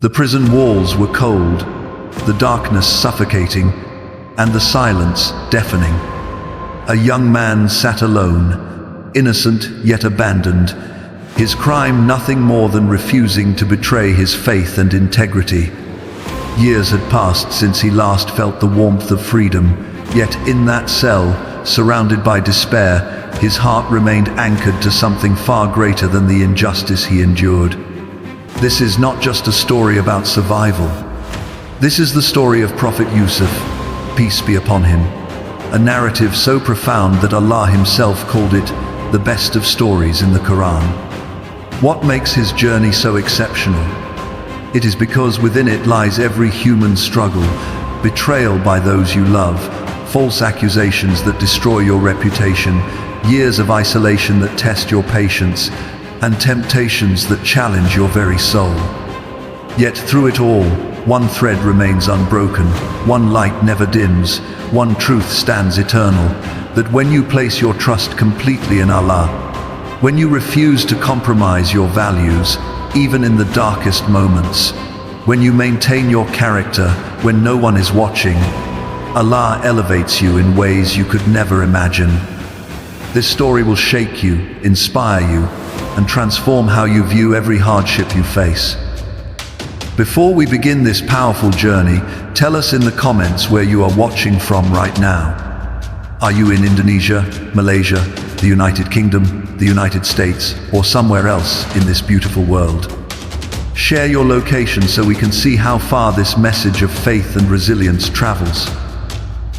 The prison walls were cold, the darkness suffocating, and the silence deafening. A young man sat alone, innocent yet abandoned, his crime nothing more than refusing to betray his faith and integrity. Years had passed since he last felt the warmth of freedom, yet in that cell, surrounded by despair, his heart remained anchored to something far greater than the injustice he endured. This is not just a story about survival. This is the story of Prophet Yusuf, peace be upon him, a narrative so profound that Allah himself called it the best of stories in the Quran. What makes his journey so exceptional? It is because within it lies every human struggle, betrayal by those you love, false accusations that destroy your reputation, years of isolation that test your patience, and temptations that challenge your very soul. Yet through it all, one thread remains unbroken, one light never dims, one truth stands eternal, that when you place your trust completely in Allah, when you refuse to compromise your values, even in the darkest moments, when you maintain your character when no one is watching, Allah elevates you in ways you could never imagine. This story will shake you, inspire you, and transform how you view every hardship you face. Before we begin this powerful journey, tell us in the comments where you are watching from right now. Are you in Indonesia, Malaysia, the United Kingdom, the United States, or somewhere else in this beautiful world? Share your location so we can see how far this message of faith and resilience travels.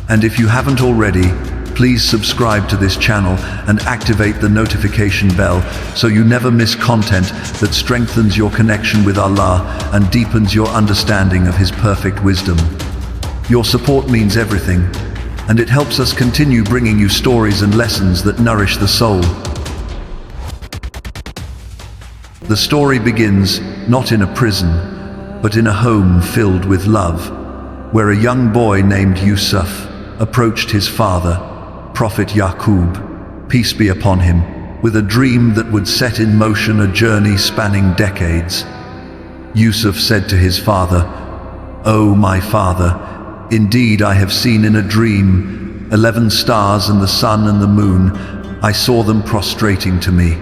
And if you haven't already, please subscribe to this channel and activate the notification bell so you never miss content that strengthens your connection with Allah and deepens your understanding of His perfect wisdom. Your support means everything, and it helps us continue bringing you stories and lessons that nourish the soul. The story begins not in a prison, but in a home filled with love, where a young boy named Yusuf approached his father, Prophet Yaqub, peace be upon him, with a dream that would set in motion a journey spanning decades. Yusuf said to his father, "O my father, indeed I have seen in a dream 11 stars and the sun and the moon. I saw them prostrating to me."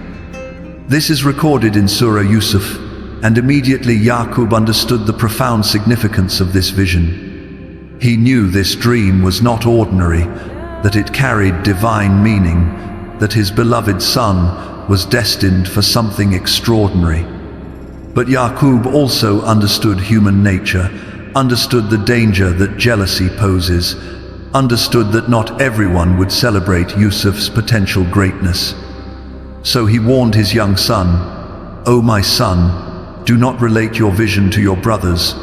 This is recorded in Surah Yusuf, and immediately Yaqub understood the profound significance of this vision. He knew this dream was not ordinary, that it carried divine meaning, that his beloved son was destined for something extraordinary. But Yaqub also understood human nature, understood the danger that jealousy poses, understood that not everyone would celebrate Yusuf's potential greatness. So he warned his young son, "O my son, do not relate your vision to your brothers,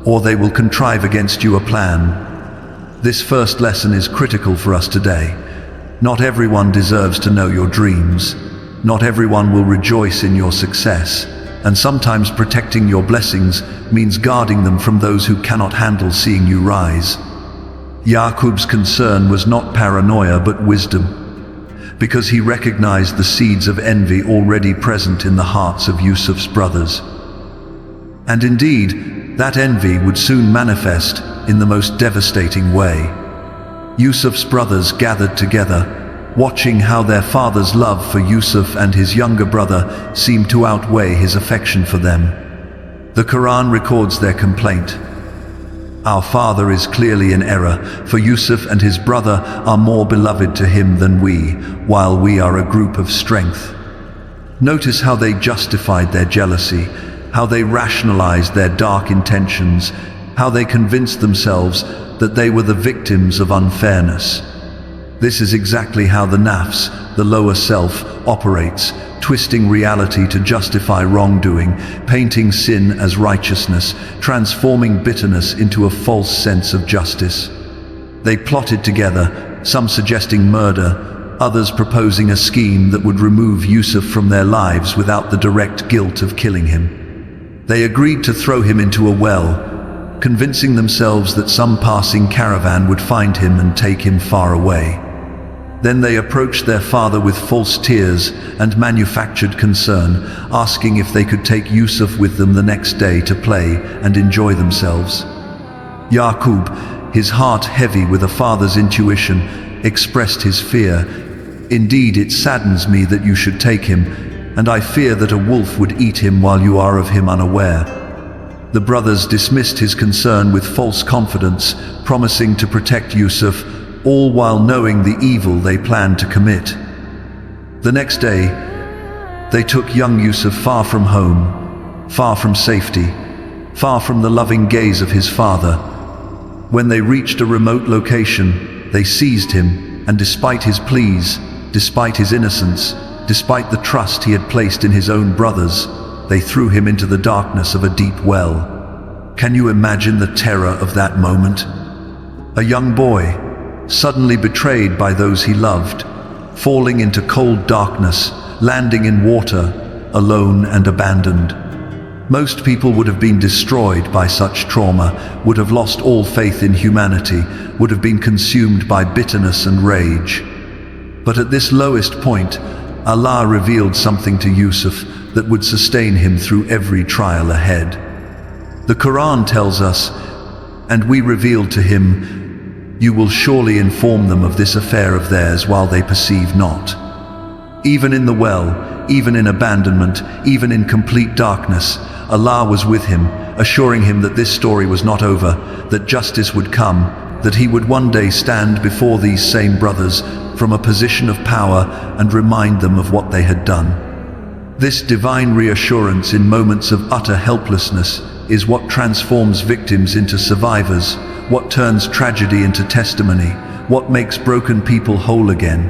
or they will contrive against you a plan." This first lesson is critical for us today. Not everyone deserves to know your dreams. Not everyone will rejoice in your success. And sometimes protecting your blessings means guarding them from those who cannot handle seeing you rise. Yaqub's concern was not paranoia but wisdom, because he recognized the seeds of envy already present in the hearts of Yusuf's brothers. And indeed, that envy would soon manifest in the most devastating way. Yusuf's brothers gathered together, watching how their father's love for Yusuf and his younger brother seemed to outweigh his affection for them. The Quran records their complaint. "Our father is clearly in error, for Yusuf and his brother are more beloved to him than we, while we are a group of strength." Notice how they justified their jealousy, how they rationalized their dark intentions, how they convinced themselves that they were the victims of unfairness. This is exactly how the nafs, the lower self, operates, twisting reality to justify wrongdoing, painting sin as righteousness, transforming bitterness into a false sense of justice. They plotted together, some suggesting murder, others proposing a scheme that would remove Yusuf from their lives without the direct guilt of killing him. They agreed to throw him into a well, convincing themselves that some passing caravan would find him and take him far away. Then they approached their father with false tears and manufactured concern, asking if they could take Yusuf with them the next day to play and enjoy themselves. Yaqub, his heart heavy with a father's intuition, expressed his fear. "Indeed, it saddens me that you should take him, and I fear that a wolf would eat him while you are of him unaware." The brothers dismissed his concern with false confidence, promising to protect Yusuf, all while knowing the evil they planned to commit. The next day, they took young Yusuf far from home, far from safety, far from the loving gaze of his father. When they reached a remote location, they seized him, and despite his pleas, despite his innocence, despite the trust he had placed in his own brothers, they threw him into the darkness of a deep well. Can you imagine the terror of that moment? A young boy, suddenly betrayed by those he loved, falling into cold darkness, landing in water, alone and abandoned. Most people would have been destroyed by such trauma, would have lost all faith in humanity, would have been consumed by bitterness and rage. But at this lowest point, Allah revealed something to Yusuf that would sustain him through every trial ahead. The Quran tells us, "And we revealed to him, you will surely inform them of this affair of theirs while they perceive not." Even in the well, even in abandonment, even in complete darkness, Allah was with him, assuring him that this story was not over, that justice would come, that he would one day stand before these same brothers from a position of power and remind them of what they had done. This divine reassurance in moments of utter helplessness is what transforms victims into survivors, what turns tragedy into testimony, what makes broken people whole again.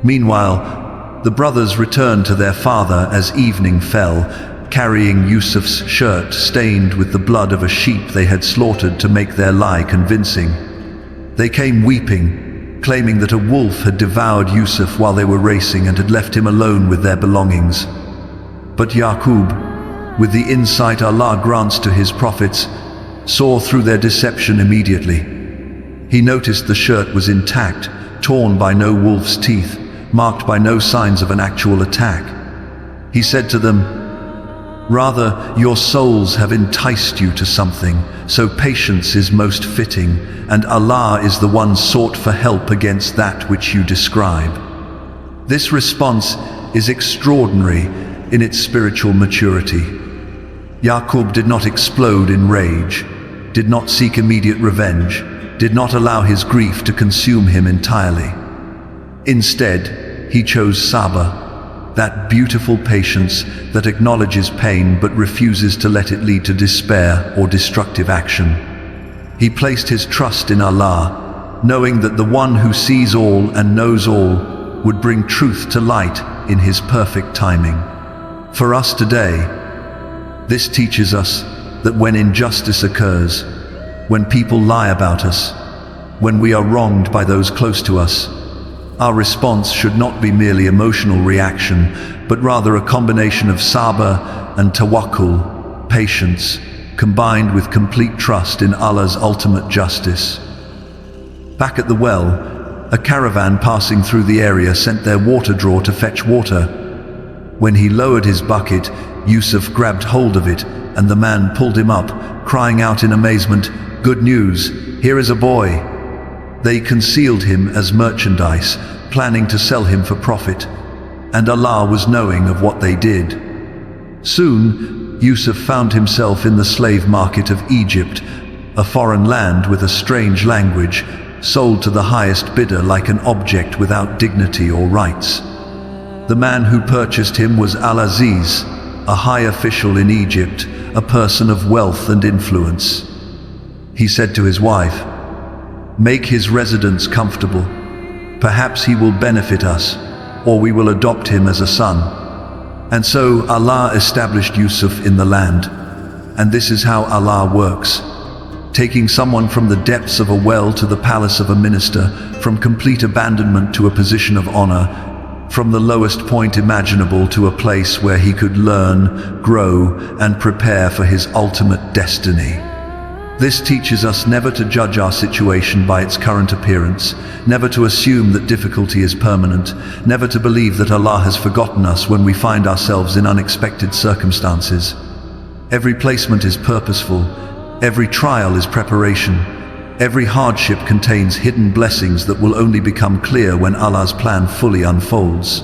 Meanwhile, the brothers returned to their father as evening fell, carrying Yusuf's shirt stained with the blood of a sheep they had slaughtered to make their lie convincing. They came weeping, claiming that a wolf had devoured Yusuf while they were racing and had left him alone with their belongings. But Yaqub, with the insight Allah grants to his prophets, saw through their deception immediately. He noticed the shirt was intact, torn by no wolf's teeth, marked by no signs of an actual attack. He said to them, "Rather, your souls have enticed you to something, so patience is most fitting, and Allah is the one sought for help against that which you describe." This response is extraordinary in its spiritual maturity. Yaqub did not explode in rage, did not seek immediate revenge, did not allow his grief to consume him entirely. Instead, he chose sabr, that beautiful patience that acknowledges pain but refuses to let it lead to despair or destructive action. He placed his trust in Allah, knowing that the one who sees all and knows all would bring truth to light in his perfect timing. For us today, this teaches us that when injustice occurs, when people lie about us, when we are wronged by those close to us, our response should not be merely emotional reaction, but rather a combination of sabr and tawakkul, patience, combined with complete trust in Allah's ultimate justice. Back at the well, a caravan passing through the area sent their water drawer to fetch water. When he lowered his bucket, Yusuf grabbed hold of it, and the man pulled him up, crying out in amazement, "Good news, here is a boy." They concealed him as merchandise, planning to sell him for profit, and Allah was knowing of what they did. Soon, Yusuf found himself in the slave market of Egypt, a foreign land with a strange language, sold to the highest bidder like an object without dignity or rights. The man who purchased him was Al-Aziz, a high official in Egypt, a person of wealth and influence. He said to his wife, "Make his residence comfortable. Perhaps he will benefit us, or we will adopt him as a son." And so Allah established Yusuf in the land. And this is how Allah works, taking someone from the depths of a well to the palace of a minister, from complete abandonment to a position of honor, from the lowest point imaginable to a place where he could learn, grow, and prepare for his ultimate destiny. This teaches us never to judge our situation by its current appearance, never to assume that difficulty is permanent, never to believe that Allah has forgotten us when we find ourselves in unexpected circumstances. Every placement is purposeful, every trial is preparation, every hardship contains hidden blessings that will only become clear when Allah's plan fully unfolds.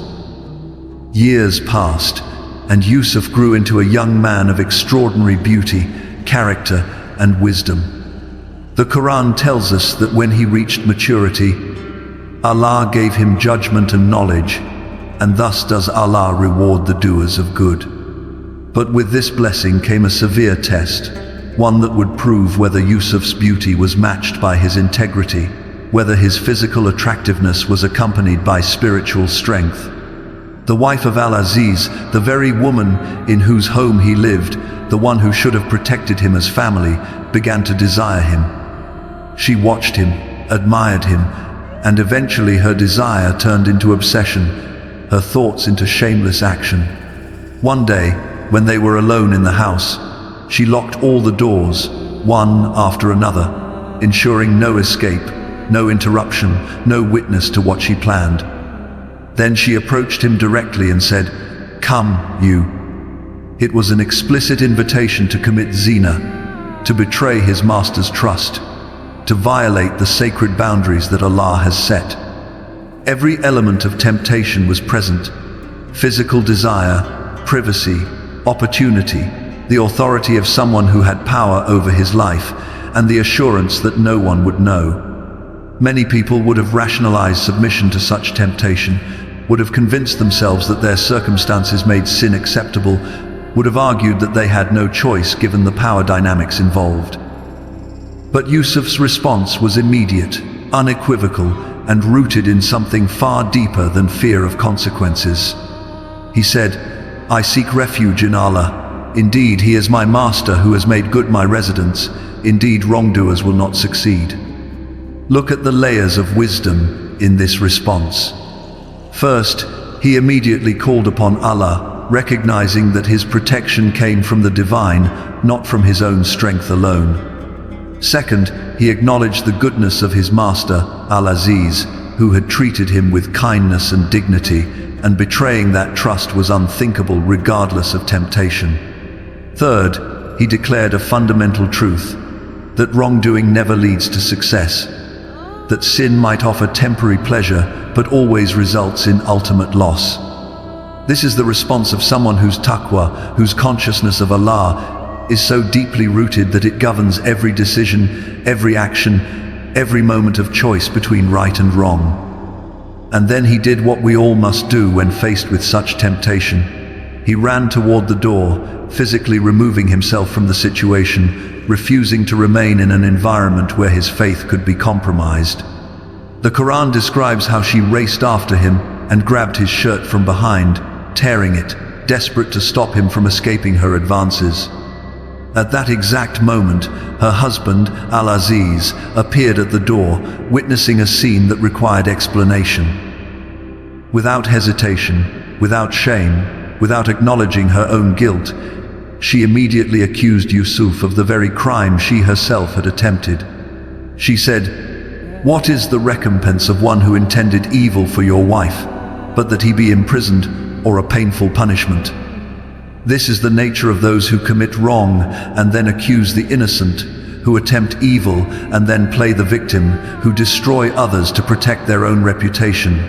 Years passed, and Yusuf grew into a young man of extraordinary beauty, character, and wisdom. The Quran tells us that when he reached maturity, Allah gave him judgment and knowledge, and thus does Allah reward the doers of good. But with this blessing came a severe test, one that would prove whether Yusuf's beauty was matched by his integrity, whether his physical attractiveness was accompanied by spiritual strength. The wife of Al-Aziz, the very woman in whose home he lived, the one who should have protected him as family, began to desire him. She watched him, admired him, and eventually her desire turned into obsession, her thoughts into shameless action. One day, when they were alone in the house, she locked all the doors, one after another, ensuring no escape, no interruption, no witness to what she planned. Then she approached him directly and said, "Come, you." It was an explicit invitation to commit zina, to betray his master's trust, to violate the sacred boundaries that Allah has set. Every element of temptation was present: physical desire, privacy, opportunity, the authority of someone who had power over his life, and the assurance that no one would know. Many people would have rationalized submission to such temptation, would have convinced themselves that their circumstances made sin acceptable, would have argued that they had no choice given the power dynamics involved. But Yusuf's response was immediate, unequivocal, and rooted in something far deeper than fear of consequences. He said, "I seek refuge in Allah. Indeed, He is my master who has made good my residence. Indeed, wrongdoers will not succeed." Look at the layers of wisdom in this response. First, he immediately called upon Allah, recognizing that his protection came from the divine, not from his own strength alone. Second, he acknowledged the goodness of his master, Al-Aziz, who had treated him with kindness and dignity, and betraying that trust was unthinkable regardless of temptation. Third, he declared a fundamental truth, that wrongdoing never leads to success, that sin might offer temporary pleasure, but always results in ultimate loss. This is the response of someone whose taqwa, whose consciousness of Allah, is so deeply rooted that it governs every decision, every action, every moment of choice between right and wrong. And then he did what we all must do when faced with such temptation. He ran toward the door, physically removing himself from the situation, refusing to remain in an environment where his faith could be compromised. The Quran describes how she raced after him and grabbed his shirt from behind, tearing it, desperate to stop him from escaping her advances. At that exact moment, her husband, Al-Aziz, appeared at the door, witnessing a scene that required explanation. Without hesitation, without shame, without acknowledging her own guilt, she immediately accused Yusuf of the very crime she herself had attempted. She said, "What is the recompense of one who intended evil for your wife, but that he be imprisoned or a painful punishment? This is the nature of those who commit wrong and then accuse the innocent, who attempt evil and then play the victim, who destroy others to protect their own reputation."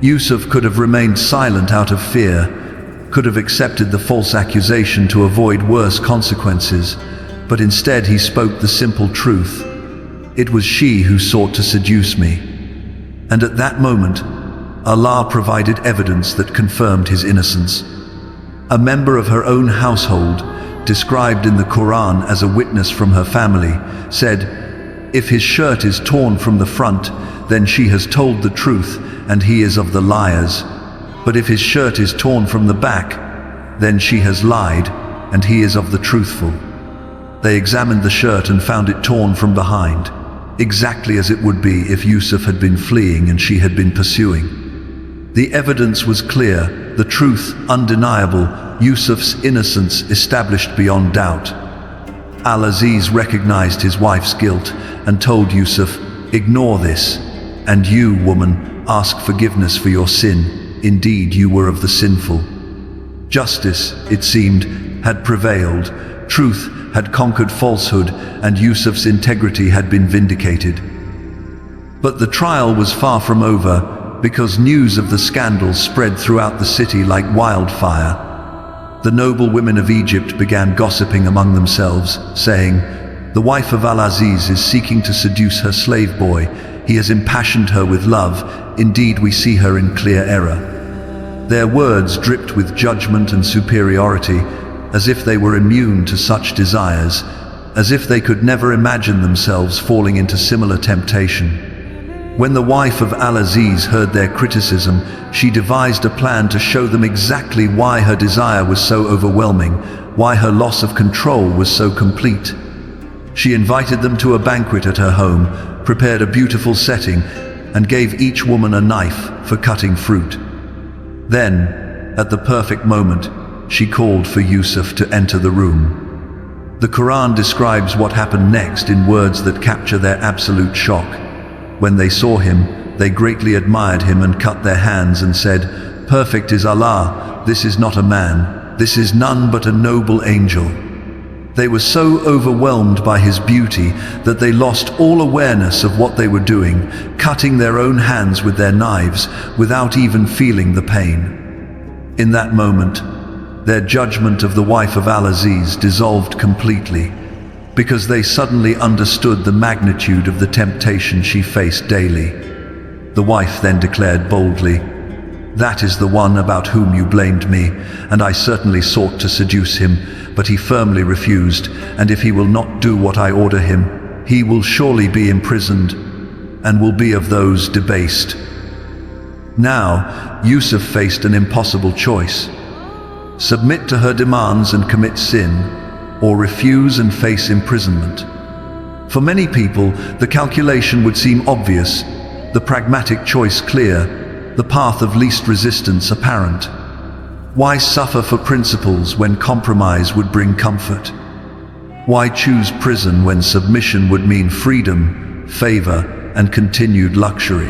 Yusuf could have remained silent out of fear, could have accepted the false accusation to avoid worse consequences, but instead he spoke the simple truth. It was she who sought to seduce me. And at that moment, Allah provided evidence that confirmed his innocence. A member of her own household, described in the Quran as a witness from her family, said, "If his shirt is torn from the front, then she has told the truth and he is of the liars. But if his shirt is torn from the back, then she has lied and he is of the truthful." They examined the shirt and found it torn from behind, exactly as it would be if Yusuf had been fleeing and she had been pursuing. The evidence was clear, the truth undeniable, Yusuf's innocence established beyond doubt. Al-Aziz recognized his wife's guilt and told Yusuf, "Ignore this, and you, woman, ask forgiveness for your sin. Indeed, you were of the sinful." Justice, it seemed, had prevailed. Truth had conquered falsehood, and Yusuf's integrity had been vindicated. But the trial was far from over, because news of the scandal spread throughout the city like wildfire. The noble women of Egypt began gossiping among themselves, saying, "The wife of Al-Aziz is seeking to seduce her slave boy. He has impassioned her with love. Indeed, we see her in clear error." Their words dripped with judgment and superiority, as if they were immune to such desires, as if they could never imagine themselves falling into similar temptation. When the wife of Al-Aziz heard their criticism, she devised a plan to show them exactly why her desire was so overwhelming, why her loss of control was so complete. She invited them to a banquet at her home, prepared a beautiful setting, and gave each woman a knife for cutting fruit. Then, at the perfect moment, she called for Yusuf to enter the room. The Quran describes what happened next in words that capture their absolute shock. When they saw him, they greatly admired him and cut their hands and said, "Perfect is Allah, this is not a man, this is none but a noble angel." They were so overwhelmed by his beauty that they lost all awareness of what they were doing, cutting their own hands with their knives without even feeling the pain. In that moment, their judgment of the wife of Al-Aziz dissolved completely, because they suddenly understood the magnitude of the temptation she faced daily. The wife then declared boldly, "That is the one about whom you blamed me, and I certainly sought to seduce him, but he firmly refused, and if he will not do what I order him, he will surely be imprisoned, and will be of those debased." Now, Yusuf faced an impossible choice: submit to her demands and commit sin, or refuse and face imprisonment. For many people, the calculation would seem obvious, the pragmatic choice clear, the path of least resistance apparent. Why suffer for principles when compromise would bring comfort? Why choose prison when submission would mean freedom, favor, and continued luxury?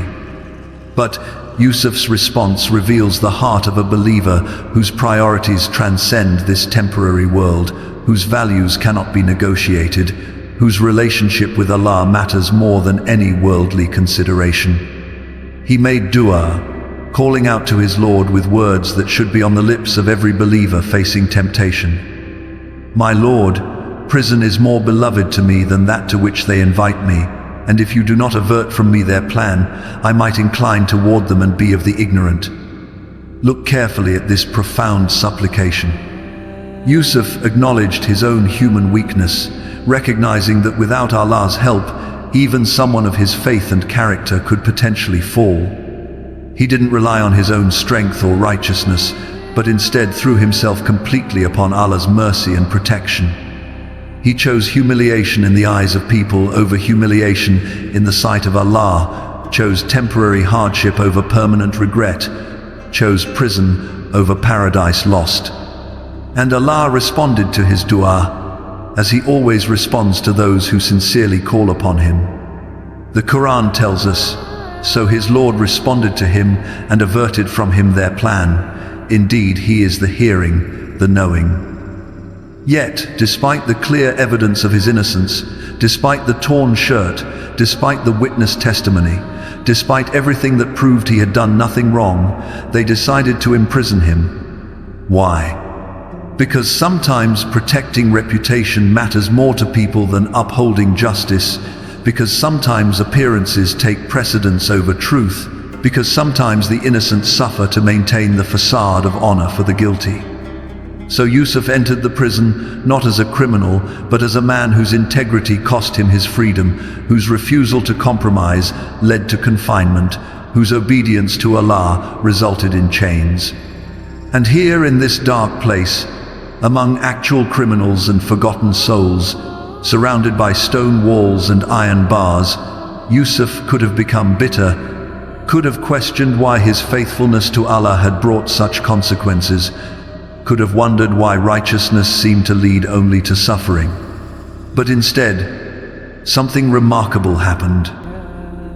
But Yusuf's response reveals the heart of a believer whose priorities transcend this temporary world, whose values cannot be negotiated, whose relationship with Allah matters more than any worldly consideration. He made dua, calling out to his Lord with words that should be on the lips of every believer facing temptation. "My Lord, prison is more beloved to me than that to which they invite me, and if you do not avert from me their plan, I might incline toward them and be of the ignorant." Look carefully at this profound supplication. Yusuf acknowledged his own human weakness, recognizing that without Allah's help, even someone of his faith and character could potentially fall. He didn't rely on his own strength or righteousness, but instead threw himself completely upon Allah's mercy and protection. He chose humiliation in the eyes of people over humiliation in the sight of Allah, chose temporary hardship over permanent regret, chose prison over paradise lost. And Allah responded to his dua, as he always responds to those who sincerely call upon him. The Quran tells us, "So his Lord responded to him and averted from him their plan. Indeed, he is the hearing, the knowing." Yet, despite the clear evidence of his innocence, despite the torn shirt, despite the witness testimony, despite everything that proved he had done nothing wrong, they decided to imprison him. Why? Because sometimes protecting reputation matters more to people than upholding justice, because sometimes appearances take precedence over truth, because sometimes the innocent suffer to maintain the facade of honor for the guilty. So Yusuf entered the prison not as a criminal, but as a man whose integrity cost him his freedom, whose refusal to compromise led to confinement, whose obedience to Allah resulted in chains. And here in this dark place, among actual criminals and forgotten souls, surrounded by stone walls and iron bars, Yusuf could have become bitter, could have questioned why his faithfulness to Allah had brought such consequences, could have wondered why righteousness seemed to lead only to suffering. But instead, something remarkable happened.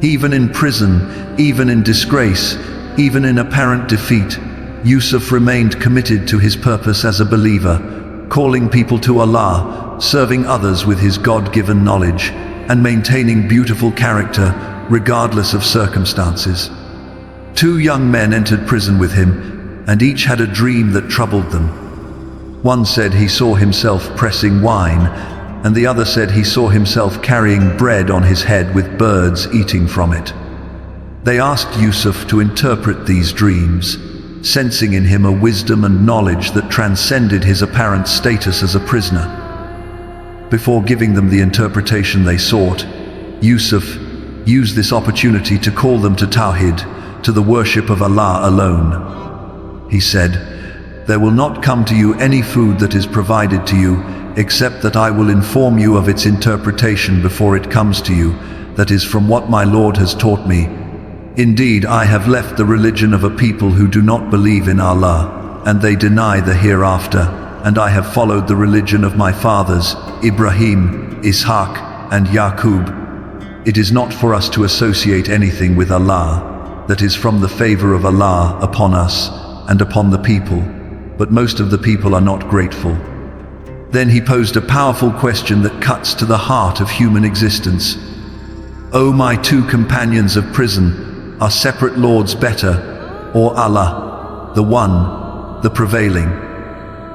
Even in prison, even in disgrace, even in apparent defeat, Yusuf remained committed to his purpose as a believer, calling people to Allah, serving others with his God-given knowledge, and maintaining beautiful character regardless of circumstances. 2 young men entered prison with him, and each had a dream that troubled them. One said he saw himself pressing wine, and the other said he saw himself carrying bread on his head with birds eating from it. They asked Yusuf to interpret these dreams, sensing in him a wisdom and knowledge that transcended his apparent status as a prisoner. Before giving them the interpretation they sought, Yusuf used this opportunity to call them to Tawhid, to the worship of Allah alone. He said, "There will not come to you any food that is provided to you, except that I will inform you of its interpretation before it comes to you, that is from what my Lord has taught me. Indeed, I have left the religion of a people who do not believe in Allah, and they deny the hereafter, and I have followed the religion of my fathers, Ibrahim, Ishaq, and Yaqub. It is not for us to associate anything with Allah. That is from the favor of Allah upon us and upon the people, but most of the people are not grateful." Then he posed a powerful question that cuts to the heart of human existence. "O my 2 companions of prison, are separate lords better, or Allah, the One, the Prevailing?"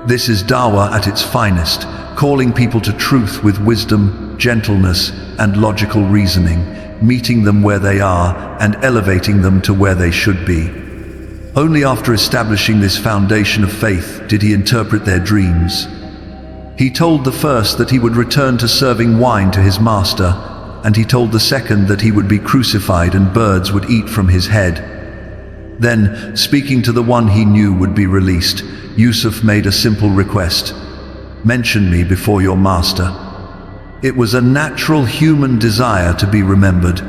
This is dawah at its finest, calling people to truth with wisdom, gentleness, and logical reasoning, meeting them where they are and elevating them to where they should be. Only after establishing this foundation of faith did he interpret their dreams. He told the first that he would return to serving wine to his master, and he told the second that he would be crucified and birds would eat from his head. Then, speaking to the one he knew would be released, Yusuf made a simple request: "Mention me before your master." It was a natural human desire to be remembered,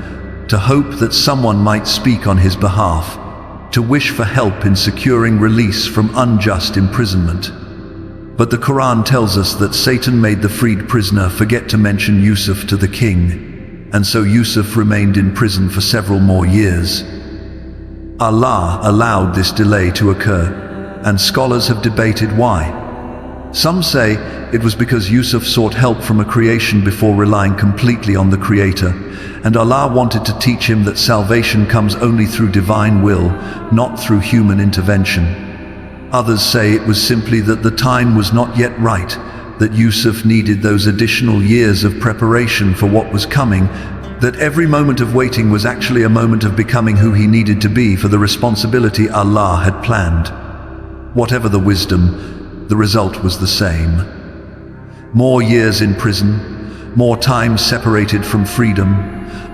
to hope that someone might speak on his behalf, to wish for help in securing release from unjust imprisonment. But the Quran tells us that Satan made the freed prisoner forget to mention Yusuf to the king, and so Yusuf remained in prison for several more years. Allah allowed this delay to occur, and scholars have debated why. Some say it was because Yusuf sought help from a creation before relying completely on the Creator, and Allah wanted to teach him that salvation comes only through divine will, not through human intervention. Others say it was simply that the time was not yet right, that Yusuf needed those additional years of preparation for what was coming, that every moment of waiting was actually a moment of becoming who he needed to be for the responsibility Allah had planned. Whatever the wisdom, the result was the same. More years in prison, more time separated from freedom,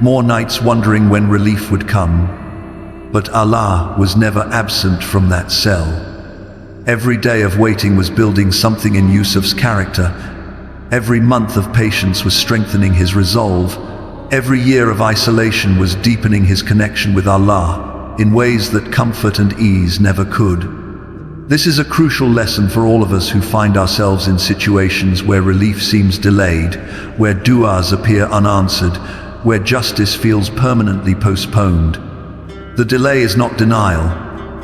more nights wondering when relief would come. But Allah was never absent from that cell. Every day of waiting was building something in Yusuf's character. Every month of patience was strengthening his resolve. Every year of isolation was deepening his connection with Allah in ways that comfort and ease never could. This is a crucial lesson for all of us who find ourselves in situations where relief seems delayed, where du'as appear unanswered, where justice feels permanently postponed. The delay is not denial.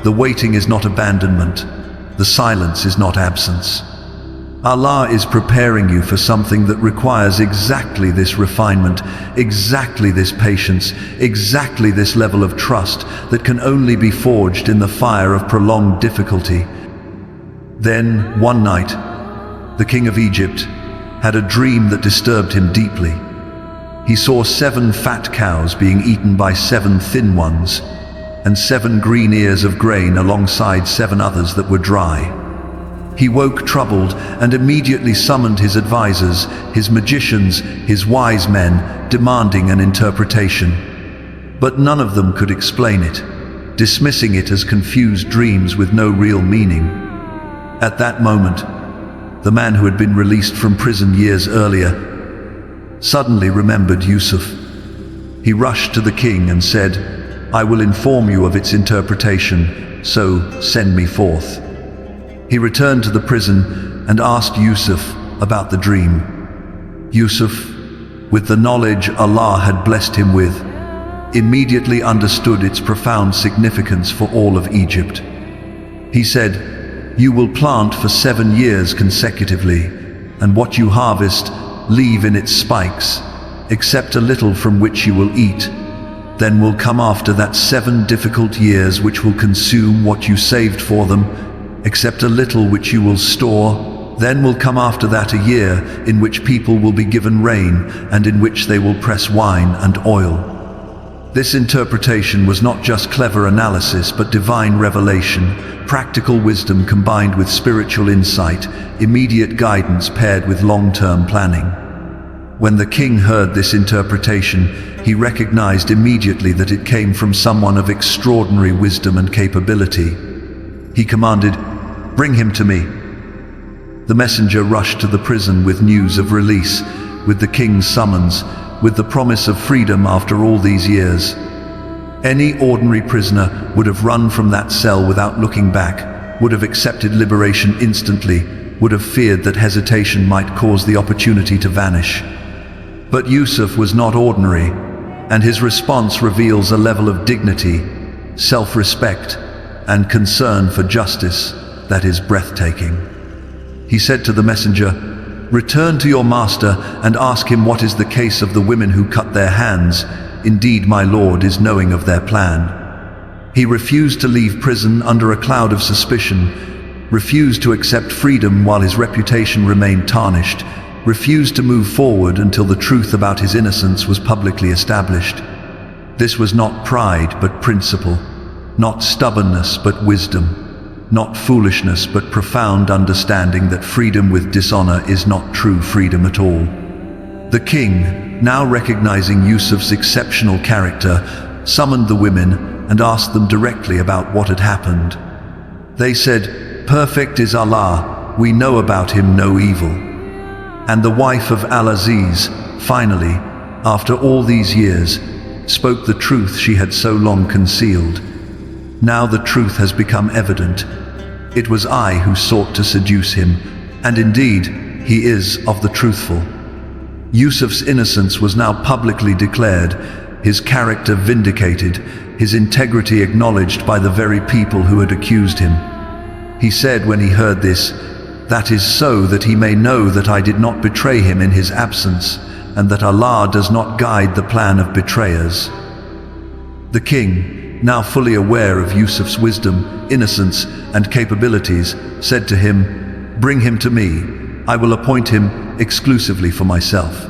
The waiting is not abandonment. The silence is not absence. Allah is preparing you for something that requires exactly this refinement, exactly this patience, exactly this level of trust that can only be forged in the fire of prolonged difficulty. Then, one night, the king of Egypt had a dream that disturbed him deeply. He saw 7 fat cows being eaten by 7 thin ones, and 7 green ears of grain alongside 7 others that were dry. He woke troubled and immediately summoned his advisors, his magicians, his wise men, demanding an interpretation. But none of them could explain it, dismissing it as confused dreams with no real meaning. At that moment, the man who had been released from prison years earlier suddenly remembered Yusuf. He rushed to the king and said, "I will inform you of its interpretation, so send me forth." He returned to the prison and asked Yusuf about the dream. Yusuf, with the knowledge Allah had blessed him with, immediately understood its profound significance for all of Egypt. He said, "You will plant for 7 years consecutively, and what you harvest, leave in its spikes, except a little from which you will eat. Then will come after that 7 difficult years which will consume what you saved for them, except a little which you will store. Then will come after that a year in which people will be given rain, and in which they will press wine and oil." This interpretation was not just clever analysis, but divine revelation, practical wisdom combined with spiritual insight, immediate guidance paired with long-term planning. When the king heard this interpretation, he recognized immediately that it came from someone of extraordinary wisdom and capability. He commanded, "Bring him to me." The messenger rushed to the prison with news of release, with the king's summons, with the promise of freedom after all these years. Any ordinary prisoner would have run from that cell without looking back, would have accepted liberation instantly, would have feared that hesitation might cause the opportunity to vanish. But Yusuf was not ordinary, and his response reveals a level of dignity, self-respect, and concern for justice that is breathtaking. He said to the messenger, "Return to your master and ask him what is the case of the women who cut their hands. Indeed, my lord is knowing of their plan." He refused to leave prison under a cloud of suspicion, refused to accept freedom while his reputation remained tarnished, refused to move forward until the truth about his innocence was publicly established. This was not pride but principle, not stubbornness but wisdom, not foolishness but profound understanding that freedom with dishonor is not true freedom at all. The king, now recognizing Yusuf's exceptional character, summoned the women and asked them directly about what had happened. They said, "Perfect is Allah, we know about him no evil." And the wife of Al-Aziz, finally, after all these years, spoke the truth she had so long concealed. Now the truth has become evident. It was I who sought to seduce him, and indeed, he is of the truthful. Yusuf's innocence was now publicly declared, his character vindicated, his integrity acknowledged by the very people who had accused him. He said when he heard this, "That is so that he may know that I did not betray him in his absence, and that Allah does not guide the plan of betrayers." The king, now fully aware of Yusuf's wisdom, innocence, and capabilities, said to him, "Bring him to me. I will appoint him exclusively for myself."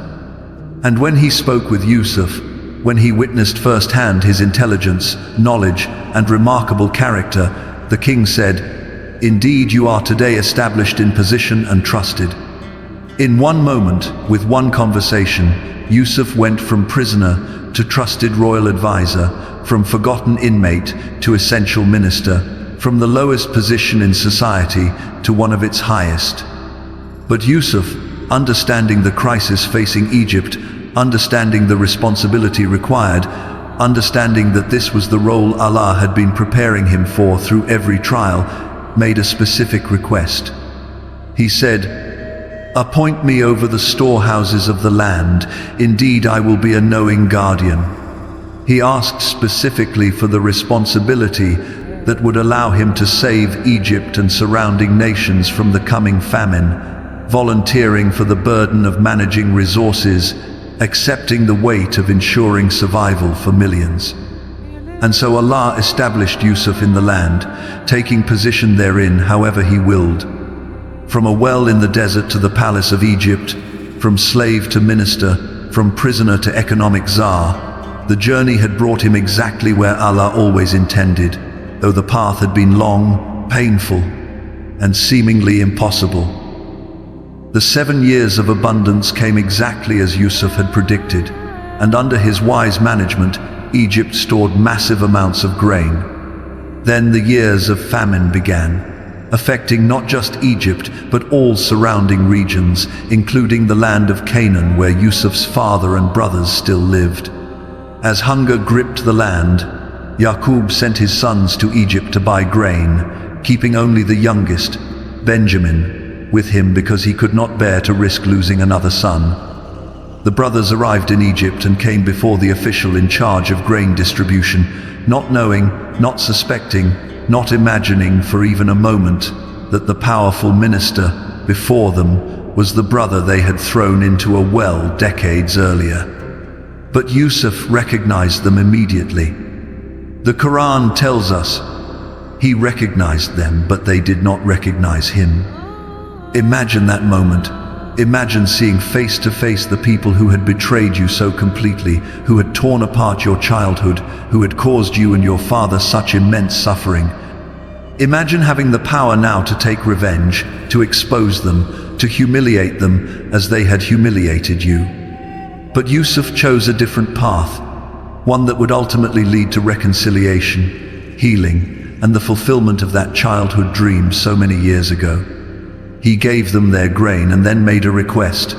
And when he spoke with Yusuf, when he witnessed firsthand his intelligence, knowledge, and remarkable character, the king said, "Indeed, you are today established in position and trusted." In one moment, with one conversation, Yusuf went from prisoner to trusted royal advisor, from forgotten inmate to essential minister, from the lowest position in society to one of its highest. But Yusuf, understanding the crisis facing Egypt, understanding the responsibility required, understanding that this was the role Allah had been preparing him for through every trial, made a specific request. He said, "Appoint me over the storehouses of the land. Indeed, I will be a knowing guardian." He asked specifically for the responsibility that would allow him to save Egypt and surrounding nations from the coming famine, volunteering for the burden of managing resources, accepting the weight of ensuring survival for millions. And so Allah established Yusuf in the land, taking position therein however he willed. From a well in the desert to the palace of Egypt, from slave to minister, from prisoner to economic czar, the journey had brought him exactly where Allah always intended, though the path had been long, painful, and seemingly impossible. The 7 years of abundance came exactly as Yusuf had predicted, and under his wise management, Egypt stored massive amounts of grain. Then the years of famine began, affecting not just Egypt, but all surrounding regions, including the land of Canaan, where Yusuf's father and brothers still lived. As hunger gripped the land, Yaqub sent his sons to Egypt to buy grain, keeping only the youngest, Benjamin, with him because he could not bear to risk losing another son. The brothers arrived in Egypt and came before the official in charge of grain distribution, not knowing, not suspecting, not imagining for even a moment that the powerful minister before them was the brother they had thrown into a well decades earlier. But Yusuf recognized them immediately. The Quran tells us he recognized them, but they did not recognize him. Imagine that moment. Imagine seeing face to face the people who had betrayed you so completely, who had torn apart your childhood, who had caused you and your father such immense suffering. Imagine having the power now to take revenge, to expose them, to humiliate them as they had humiliated you. But Yusuf chose a different path, one that would ultimately lead to reconciliation, healing, and the fulfillment of that childhood dream so many years ago. He gave them their grain and then made a request.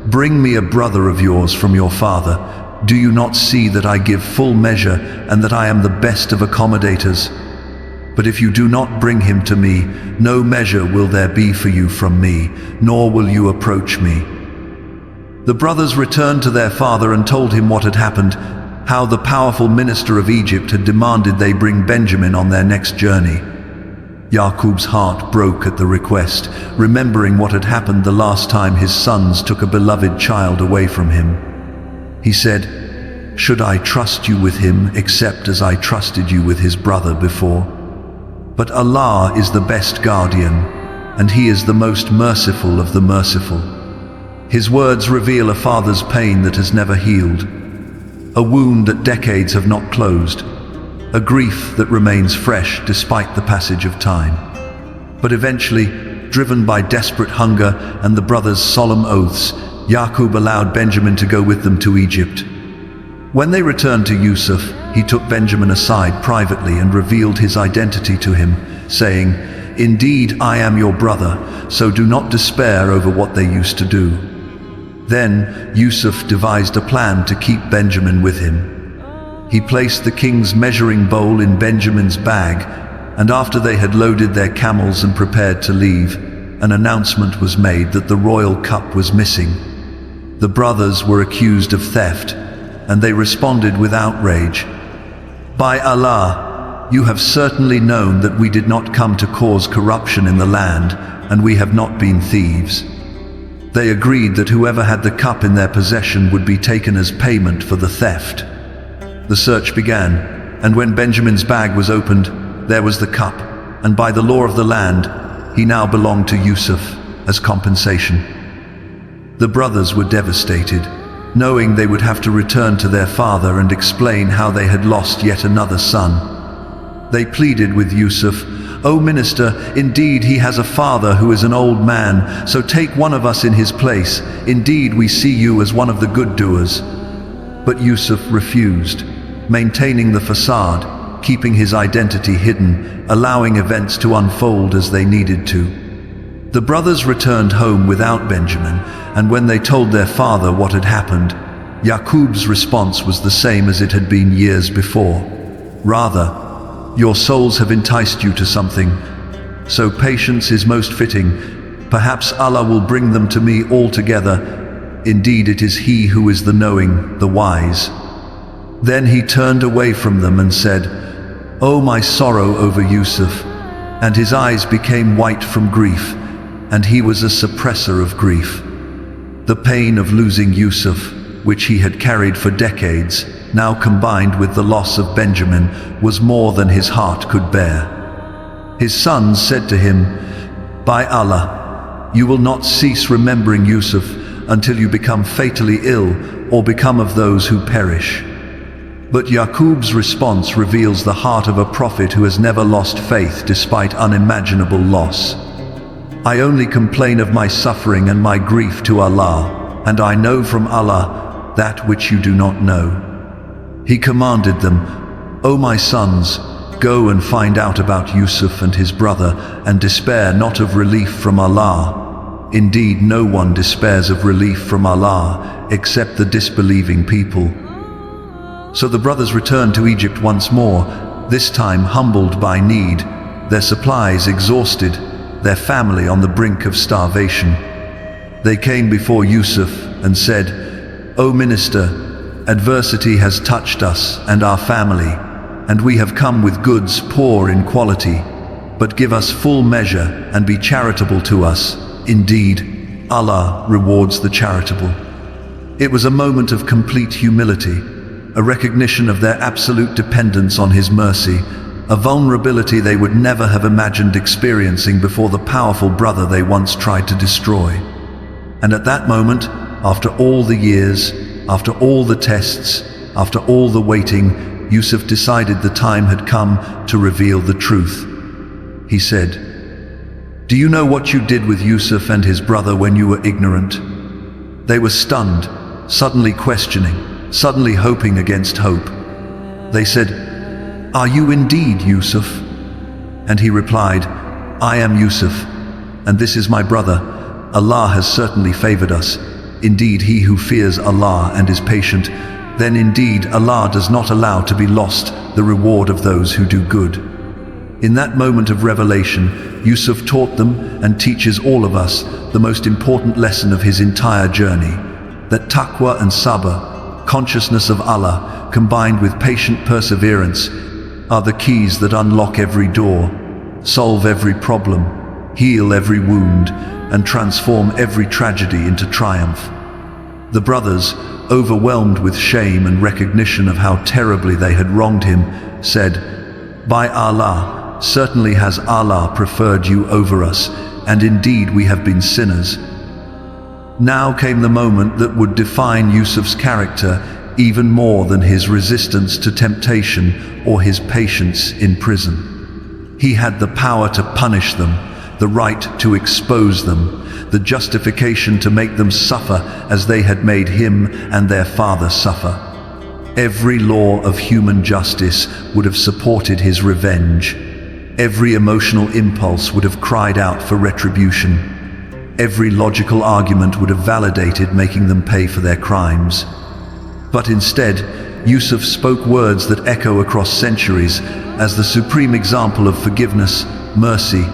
"Bring me a brother of yours from your father. Do you not see that I give full measure and that I am the best of accommodators? But if you do not bring him to me, no measure will there be for you from me, nor will you approach me." The brothers returned to their father and told him what had happened, how the powerful minister of Egypt had demanded they bring Benjamin on their next journey. Yaqub's heart broke at the request, remembering what had happened the last time his sons took a beloved child away from him. He said, "Should I trust you with him except as I trusted you with his brother before? But Allah is the best guardian, and He is the most merciful of the merciful." His words reveal a father's pain that has never healed, a wound that decades have not closed, a grief that remains fresh despite the passage of time. But eventually, driven by desperate hunger and the brothers' solemn oaths, Yaqub allowed Benjamin to go with them to Egypt. When they returned to Yusuf, he took Benjamin aside privately and revealed his identity to him, saying, "Indeed, I am your brother, so do not despair over what they used to do." Then Yusuf devised a plan to keep Benjamin with him. He placed the king's measuring bowl in Benjamin's bag, and after they had loaded their camels and prepared to leave, an announcement was made that the royal cup was missing. The brothers were accused of theft, and they responded with outrage. "By Allah, you have certainly known that we did not come to cause corruption in the land, and we have not been thieves." They agreed that whoever had the cup in their possession would be taken as payment for the theft. The search began, and when Benjamin's bag was opened, there was the cup, and by the law of the land, he now belonged to Yusuf as compensation. The brothers were devastated, knowing they would have to return to their father and explain how they had lost yet another son. They pleaded with Yusuf, "O minister, indeed he has a father who is an old man, so take one of us in his place. Indeed we see you as one of the good doers." But Yusuf refused, maintaining the facade, keeping his identity hidden, allowing events to unfold as they needed to. The brothers returned home without Benjamin, and when they told their father what had happened, Yaqub's response was the same as it had been years before. Rather, "Your souls have enticed you to something, so patience is most fitting. Perhaps Allah will bring them to me all together. Indeed, it is He who is the knowing, the wise." Then he turned away from them and said, "Oh, my sorrow over Yusuf," and his eyes became white from grief, and he was a suppressor of grief. The pain of losing Yusuf, which he had carried for decades, now combined with the loss of Benjamin, was more than his heart could bear. His sons said to him, "By Allah, you will not cease remembering Yusuf until you become fatally ill or become of those who perish." But Yaqub's response reveals the heart of a prophet who has never lost faith despite unimaginable loss. "I only complain of my suffering and my grief to Allah, and I know from Allah that which you do not know." He commanded them, "O my sons, go and find out about Yusuf and his brother, and despair not of relief from Allah. Indeed, no one despairs of relief from Allah except the disbelieving people." So the brothers returned to Egypt once more, this time humbled by need, their supplies exhausted, their family on the brink of starvation. They came before Yusuf and said, "O minister, adversity has touched us and our family, and we have come with goods poor in quality. But give us full measure and be charitable to us. Indeed, Allah rewards the charitable." It was a moment of complete humility, a recognition of their absolute dependence on His mercy, a vulnerability they would never have imagined experiencing before the powerful brother they once tried to destroy. And at that moment, after all the years, after all the tests, after all the waiting, Yusuf decided the time had come to reveal the truth. He said, "Do you know what you did with Yusuf and his brother when you were ignorant?" They were stunned, suddenly questioning, suddenly hoping against hope. They said, "Are you indeed Yusuf?" And he replied, "I am Yusuf, and this is my brother. Allah has certainly favored us. Indeed, he who fears Allah and is patient, then indeed Allah does not allow to be lost the reward of those who do good." In that moment of revelation, Yusuf taught them and teaches all of us the most important lesson of his entire journey, that taqwa and sabr, consciousness of Allah, combined with patient perseverance, are the keys that unlock every door, solve every problem, heal every wound, and transform every tragedy into triumph. The brothers, overwhelmed with shame and recognition of how terribly they had wronged him, said, "By Allah, certainly has Allah preferred you over us, and indeed we have been sinners." Now came the moment that would define Yusuf's character even more than his resistance to temptation or his patience in prison. He had the power to punish them, the right to expose them, the justification to make them suffer as they had made him and their father suffer. Every law of human justice would have supported his revenge. Every emotional impulse would have cried out for retribution. Every logical argument would have validated making them pay for their crimes. But instead, Yusuf spoke words that echo across centuries as the supreme example of forgiveness, mercy,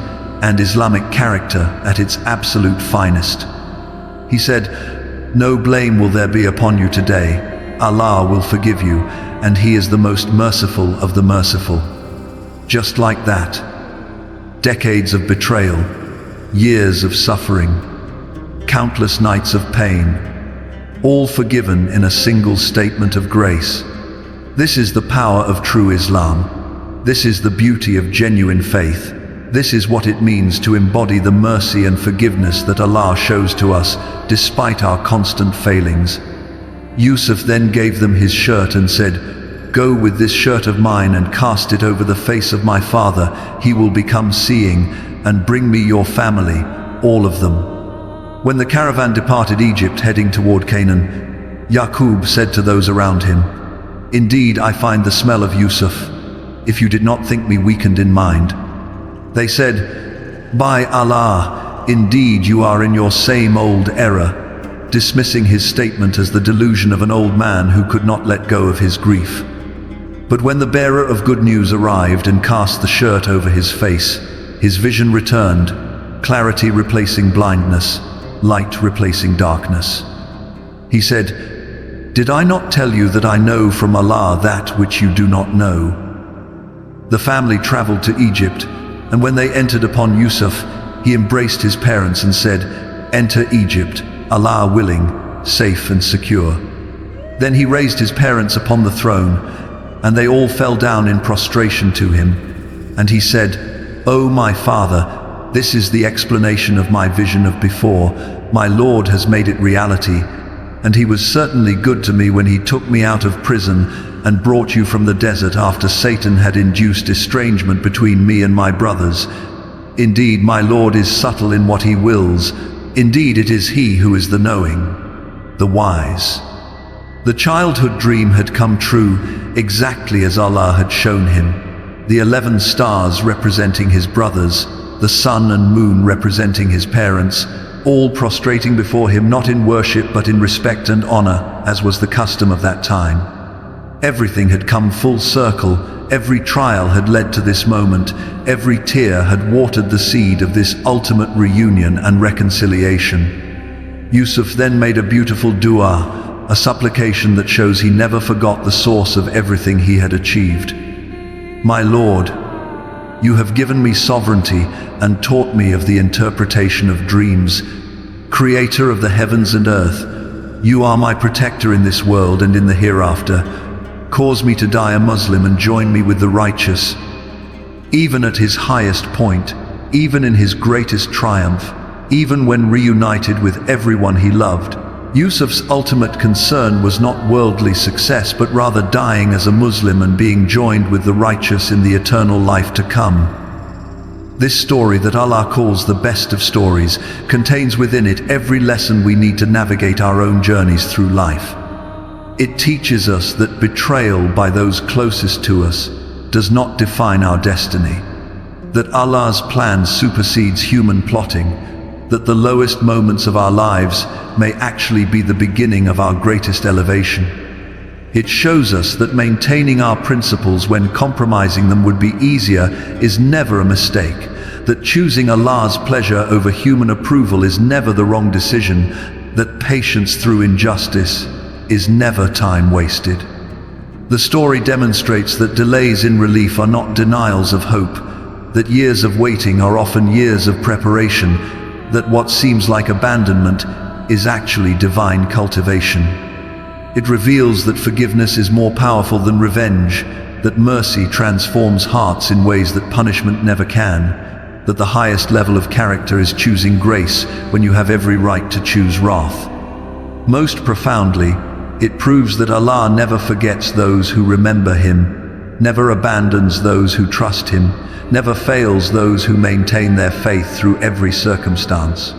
and Islamic character at its absolute finest. He said, "No blame will there be upon you today. Allah will forgive you, and He is the most merciful of the merciful." Just like that, decades of betrayal, years of suffering, countless nights of pain, all forgiven in a single statement of grace. This is the power of true Islam. This is the beauty of genuine faith. This is what it means to embody the mercy and forgiveness that Allah shows to us despite our constant failings. Yusuf then gave them his shirt and said, "Go with this shirt of mine and cast it over the face of my father. He will become seeing, and bring me your family, all of them." When the caravan departed Egypt heading toward Canaan, Yaqub said to those around him, "Indeed, I find the smell of Yusuf, if you did not think me weakened in mind." They said, "By Allah, indeed you are in your same old error," dismissing his statement as the delusion of an old man who could not let go of his grief. But when the bearer of good news arrived and cast the shirt over his face, his vision returned, clarity replacing blindness, light replacing darkness. He said, "Did I not tell you that I know from Allah that which you do not know?" The family traveled to Egypt, and when they entered upon Yusuf, he embraced his parents and said, "Enter Egypt, Allah willing, safe and secure." Then he raised his parents upon the throne, and they all fell down in prostration to him. And he said, "O my father, this is the explanation of my vision of before. My Lord has made it reality, and He was certainly good to me when He took me out of prison and brought you from the desert after Satan had induced estrangement between me and my brothers. Indeed, my Lord is subtle in what He wills. Indeed, it is He who is the knowing, the wise." The childhood dream had come true exactly as Allah had shown him. The 11 stars representing his brothers, the sun and moon representing his parents, all prostrating before him not in worship but in respect and honor, as was the custom of that time. Everything had come full circle, every trial had led to this moment, every tear had watered the seed of this ultimate reunion and reconciliation. Yusuf then made a beautiful dua, a supplication that shows he never forgot the source of everything he had achieved. My Lord, you have given me sovereignty and taught me of the interpretation of dreams. Creator of the heavens and earth, you are my protector in this world and in the hereafter. Cause me to die a Muslim and join me with the righteous. Even at his highest point, even in his greatest triumph, even when reunited with everyone he loved, Yusuf's ultimate concern was not worldly success, but rather dying as a Muslim and being joined with the righteous in the eternal life to come. This story that Allah calls the best of stories contains within it every lesson we need to navigate our own journeys through life. It teaches us that betrayal by those closest to us does not define our destiny, that Allah's plan supersedes human plotting, that the lowest moments of our lives may actually be the beginning of our greatest elevation. It shows us that maintaining our principles when compromising them would be easier is never a mistake, that choosing Allah's pleasure over human approval is never the wrong decision, that patience through injustice is never time wasted. The story demonstrates that delays in relief are not denials of hope, that years of waiting are often years of preparation, that what seems like abandonment is actually divine cultivation. It reveals that forgiveness is more powerful than revenge, that mercy transforms hearts in ways that punishment never can, that the highest level of character is choosing grace when you have every right to choose wrath. Most profoundly, it proves that Allah never forgets those who remember Him, never abandons those who trust Him, never fails those who maintain their faith through every circumstance.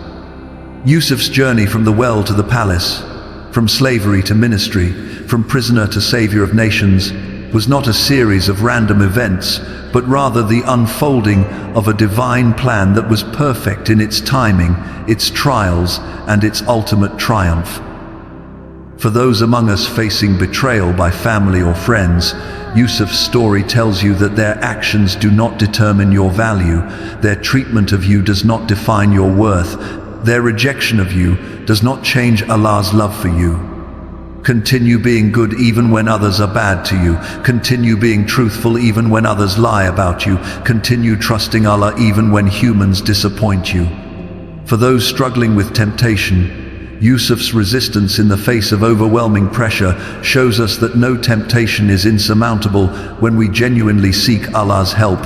Yusuf's journey from the well to the palace, from slavery to ministry, from prisoner to savior of nations, was not a series of random events, but rather the unfolding of a divine plan that was perfect in its timing, its trials, and its ultimate triumph. For those among us facing betrayal by family or friends, Yusuf's story tells you that their actions do not determine your value, their treatment of you does not define your worth, their rejection of you does not change Allah's love for you. Continue being good even when others are bad to you. Continue being truthful even when others lie about you. Continue trusting Allah even when humans disappoint you. For those struggling with temptation, Yusuf's resistance in the face of overwhelming pressure shows us that no temptation is insurmountable when we genuinely seek Allah's help.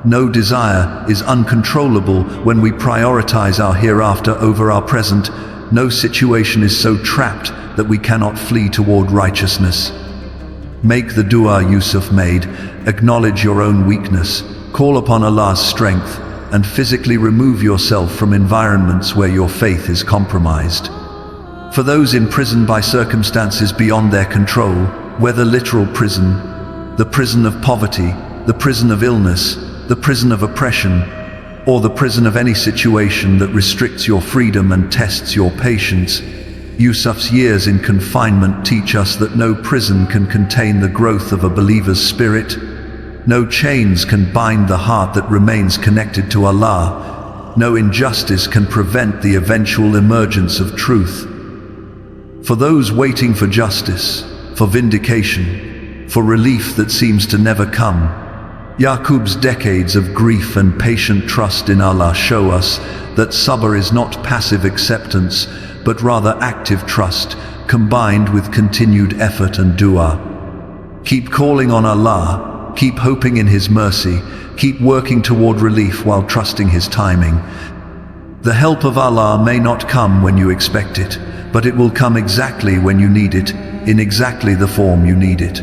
No desire is uncontrollable when we prioritize our hereafter over our present. No situation is so trapped that we cannot flee toward righteousness. Make the dua Yusuf made, acknowledge your own weakness, call upon Allah's strength, and physically remove yourself from environments where your faith is compromised. For those imprisoned by circumstances beyond their control, whether literal prison, the prison of poverty, the prison of illness, the prison of oppression, or the prison of any situation that restricts your freedom and tests your patience, Yusuf's years in confinement teach us that no prison can contain the growth of a believer's spirit. No chains can bind the heart that remains connected to Allah. No injustice can prevent the eventual emergence of truth. For those waiting for justice, for vindication, for relief that seems to never come, Yaqub's decades of grief and patient trust in Allah show us that sabr is not passive acceptance, but rather active trust, combined with continued effort and dua. Keep calling on Allah, keep hoping in His mercy, keep working toward relief while trusting His timing. The help of Allah may not come when you expect it, but it will come exactly when you need it, in exactly the form you need it.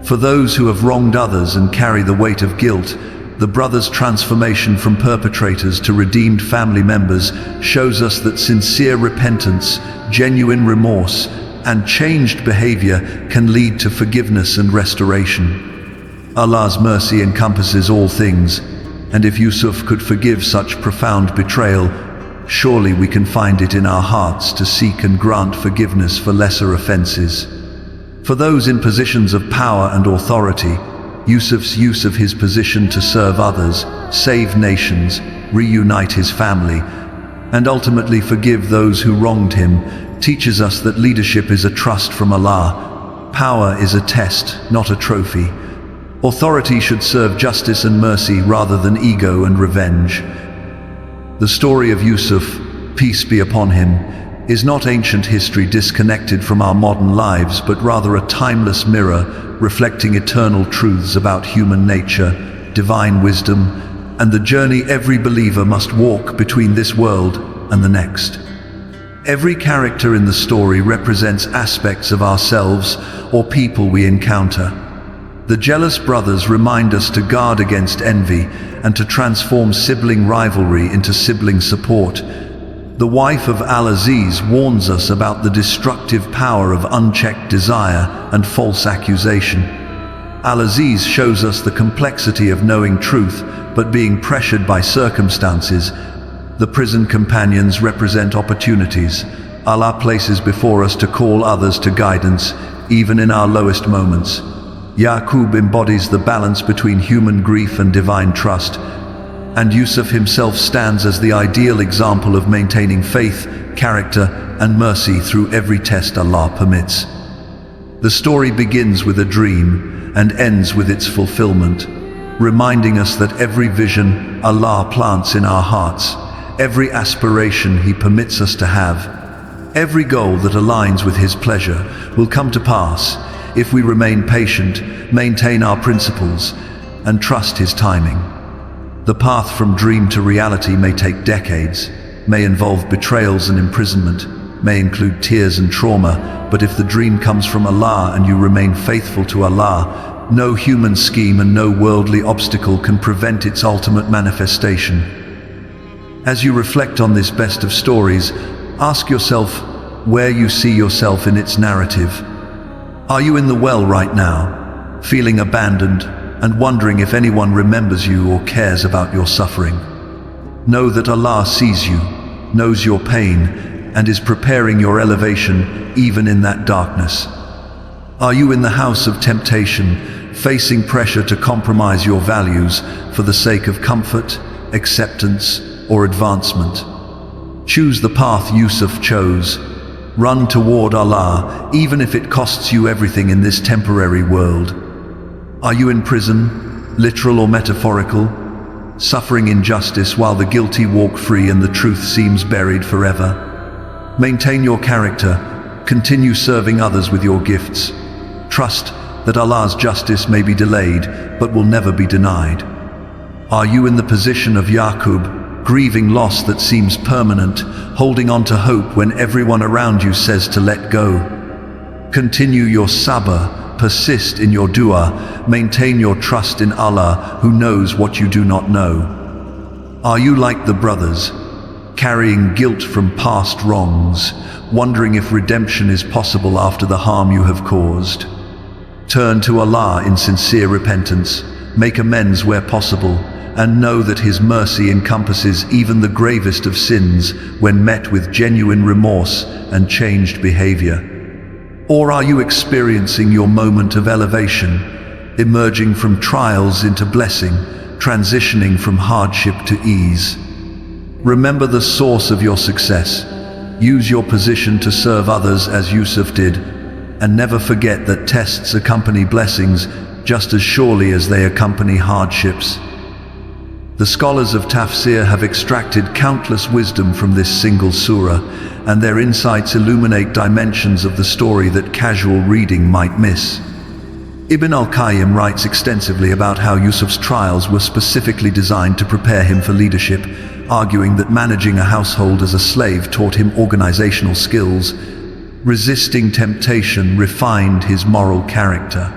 For those who have wronged others and carry the weight of guilt, the brother's transformation from perpetrators to redeemed family members shows us that sincere repentance, genuine remorse, and changed behavior can lead to forgiveness and restoration. Allah's mercy encompasses all things, and if Yusuf could forgive such profound betrayal, surely we can find it in our hearts to seek and grant forgiveness for lesser offenses. For those in positions of power and authority, Yusuf's use of his position to serve others, save nations, reunite his family, and ultimately forgive those who wronged him, teaches us that leadership is a trust from Allah. Power is a test, not a trophy. Authority should serve justice and mercy rather than ego and revenge. The story of Yusuf, peace be upon him, is not ancient history disconnected from our modern lives, but rather a timeless mirror reflecting eternal truths about human nature, divine wisdom, and the journey every believer must walk between this world and the next. Every character in the story represents aspects of ourselves or people we encounter. The jealous brothers remind us to guard against envy and to transform sibling rivalry into sibling support. The wife of Al-Aziz warns us about the destructive power of unchecked desire and false accusation. Al-Aziz shows us the complexity of knowing truth but being pressured by circumstances. The prison companions represent opportunities Allah places before us to call others to guidance, even in our lowest moments. Yaqub embodies the balance between human grief and divine trust, and Yusuf himself stands as the ideal example of maintaining faith, character, and mercy through every test Allah permits. The story begins with a dream and ends with its fulfillment, reminding us that every vision Allah plants in our hearts, every aspiration He permits us to have, every goal that aligns with His pleasure will come to pass if we remain patient, maintain our principles, and trust His timing. The path from dream to reality may take decades, may involve betrayals and imprisonment, may include tears and trauma, but if the dream comes from Allah and you remain faithful to Allah, no human scheme and no worldly obstacle can prevent its ultimate manifestation. As you reflect on this best of stories, ask yourself where you see yourself in its narrative. Are you in the well right now, feeling abandoned and wondering if anyone remembers you or cares about your suffering? Know that Allah sees you, knows your pain, and is preparing your elevation even in that darkness. Are you in the house of temptation, facing pressure to compromise your values for the sake of comfort, acceptance, or advancement? Choose the path Yusuf chose. Run toward Allah, even if it costs you everything in this temporary world. Are you in prison, literal or metaphorical, suffering injustice while the guilty walk free and the truth seems buried forever? Maintain your character, continue serving others with your gifts. Trust that Allah's justice may be delayed, but will never be denied. Are you in the position of Yaqub, grieving loss that seems permanent, holding on to hope when everyone around you says to let go? Continue your sabr, persist in your dua, maintain your trust in Allah who knows what you do not know. Are you like the brothers, carrying guilt from past wrongs, wondering if redemption is possible after the harm you have caused? Turn to Allah in sincere repentance, make amends where possible, and know that His mercy encompasses even the gravest of sins when met with genuine remorse and changed behavior. Or are you experiencing your moment of elevation, emerging from trials into blessing, transitioning from hardship to ease? Remember the source of your success. Use your position to serve others as Yusuf did, and never forget that tests accompany blessings just as surely as they accompany hardships. The scholars of tafsir have extracted countless wisdom from this single surah, and their insights illuminate dimensions of the story that casual reading might miss. Ibn al-Qayyim writes extensively about how Yusuf's trials were specifically designed to prepare him for leadership, arguing that managing a household as a slave taught him organizational skills, resisting temptation refined his moral character,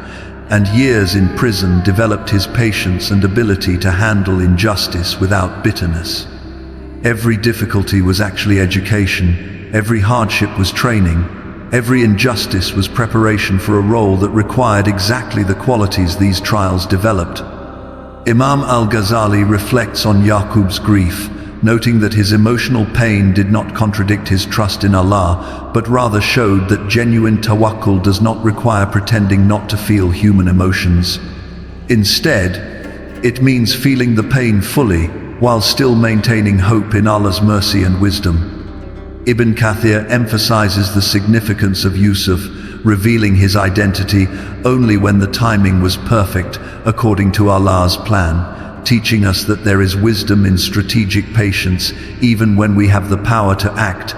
and years in prison developed his patience and ability to handle injustice without bitterness. Every difficulty was actually education, every hardship was training, every injustice was preparation for a role that required exactly the qualities these trials developed. Imam al-Ghazali reflects on Yaqub's grief, noting that his emotional pain did not contradict his trust in Allah, but rather showed that genuine tawakkul does not require pretending not to feel human emotions. Instead, it means feeling the pain fully, while still maintaining hope in Allah's mercy and wisdom. Ibn Kathir emphasizes the significance of Yusuf revealing his identity only when the timing was perfect according to Allah's plan, teaching us that there is wisdom in strategic patience even when we have the power to act,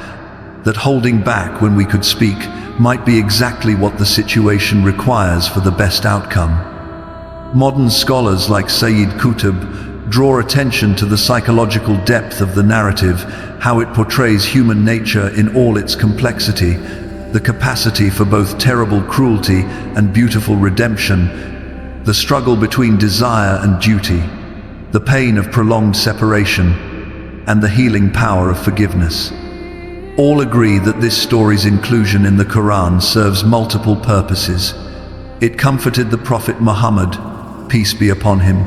that holding back when we could speak might be exactly what the situation requires for the best outcome. Modern scholars like Sayyid Qutb draw attention to the psychological depth of the narrative, how it portrays human nature in all its complexity, the capacity for both terrible cruelty and beautiful redemption, the struggle between desire and duty, the pain of prolonged separation, and the healing power of forgiveness. All agree that this story's inclusion in the Quran serves multiple purposes. It comforted the Prophet Muhammad, peace be upon him,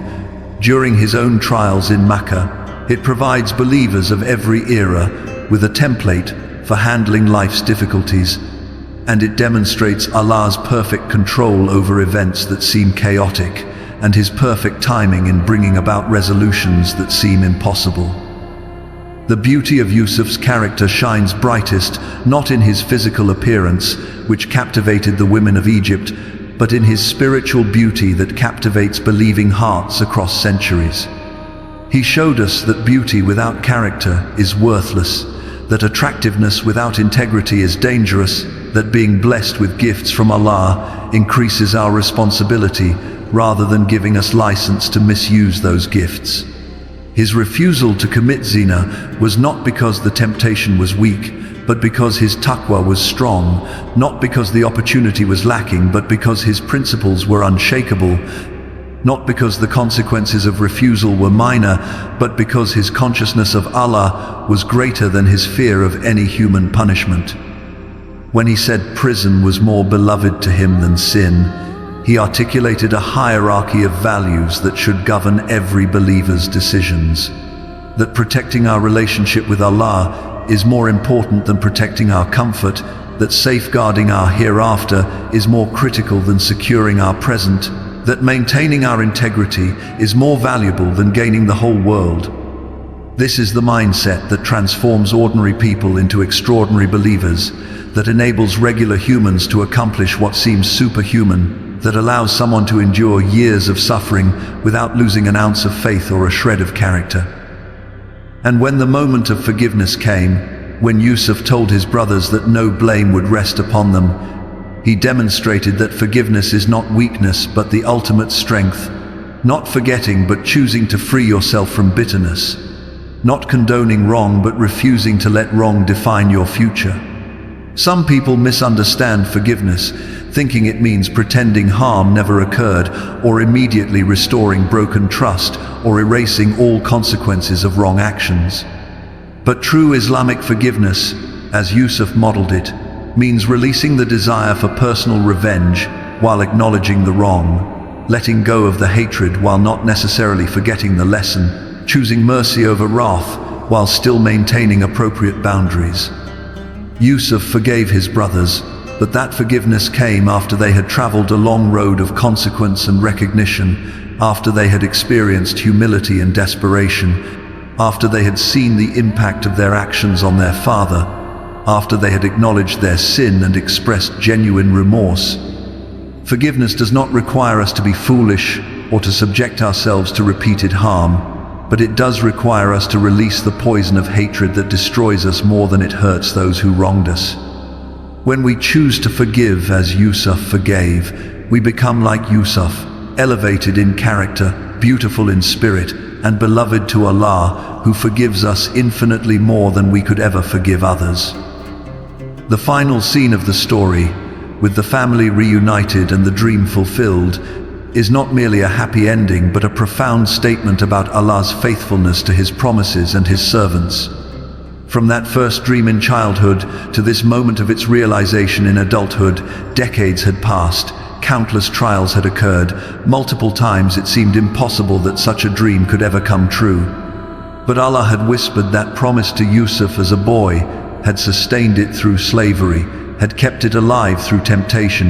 during his own trials in Makkah. It provides believers of every era with a template for handling life's difficulties, and it demonstrates Allah's perfect control over events that seem chaotic and His perfect timing in bringing about resolutions that seem impossible. The beauty of Yusuf's character shines brightest not in his physical appearance, which captivated the women of Egypt, but in his spiritual beauty that captivates believing hearts across centuries. He showed us that beauty without character is worthless, that attractiveness without integrity is dangerous, that being blessed with gifts from Allah increases our responsibility rather than giving us license to misuse those gifts. His refusal to commit zina was not because the temptation was weak, but because his taqwa was strong, not because the opportunity was lacking, but because his principles were unshakable, not because the consequences of refusal were minor, but because his consciousness of Allah was greater than his fear of any human punishment. When he said prison was more beloved to him than sin, he articulated a hierarchy of values that should govern every believer's decisions. That protecting our relationship with Allah is more important than protecting our comfort, that safeguarding our hereafter is more critical than securing our present, that maintaining our integrity is more valuable than gaining the whole world. This is the mindset that transforms ordinary people into extraordinary believers, that enables regular humans to accomplish what seems superhuman, that allows someone to endure years of suffering without losing an ounce of faith or a shred of character. And when the moment of forgiveness came, when Yusuf told his brothers that no blame would rest upon them, he demonstrated that forgiveness is not weakness but the ultimate strength, not forgetting but choosing to free yourself from bitterness, not condoning wrong but refusing to let wrong define your future. Some people misunderstand forgiveness, thinking it means pretending harm never occurred, or immediately restoring broken trust, or erasing all consequences of wrong actions. But true Islamic forgiveness, as Yusuf modeled it, means releasing the desire for personal revenge while acknowledging the wrong, letting go of the hatred while not necessarily forgetting the lesson, choosing mercy over wrath while still maintaining appropriate boundaries. Yusuf forgave his brothers, but that forgiveness came after they had traveled a long road of consequence and recognition, after they had experienced humility and desperation, after they had seen the impact of their actions on their father, after they had acknowledged their sin and expressed genuine remorse. Forgiveness does not require us to be foolish or to subject ourselves to repeated harm, but it does require us to release the poison of hatred that destroys us more than it hurts those who wronged us. When we choose to forgive as Yusuf forgave, we become like Yusuf, elevated in character, beautiful in spirit, and beloved to Allah, who forgives us infinitely more than we could ever forgive others. The final scene of the story, with the family reunited and the dream fulfilled, is not merely a happy ending but a profound statement about Allah's faithfulness to His promises and His servants. From that first dream in childhood to this moment of its realization in adulthood, decades had passed, countless trials had occurred, multiple times it seemed impossible that such a dream could ever come true. But Allah had whispered that promise to Yusuf as a boy, had sustained it through slavery, had kept it alive through temptation,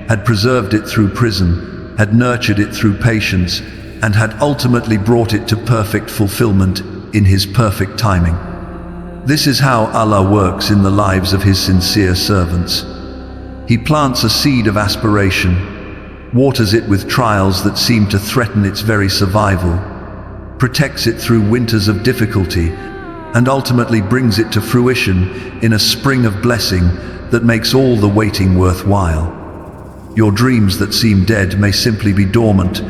had preserved it through prison, had nurtured it through patience, and had ultimately brought it to perfect fulfillment in His perfect timing. This is how Allah works in the lives of His sincere servants. He plants a seed of aspiration, waters it with trials that seem to threaten its very survival, protects it through winters of difficulty, and ultimately brings it to fruition in a spring of blessing that makes all the waiting worthwhile. Your dreams that seem dead may simply be dormant.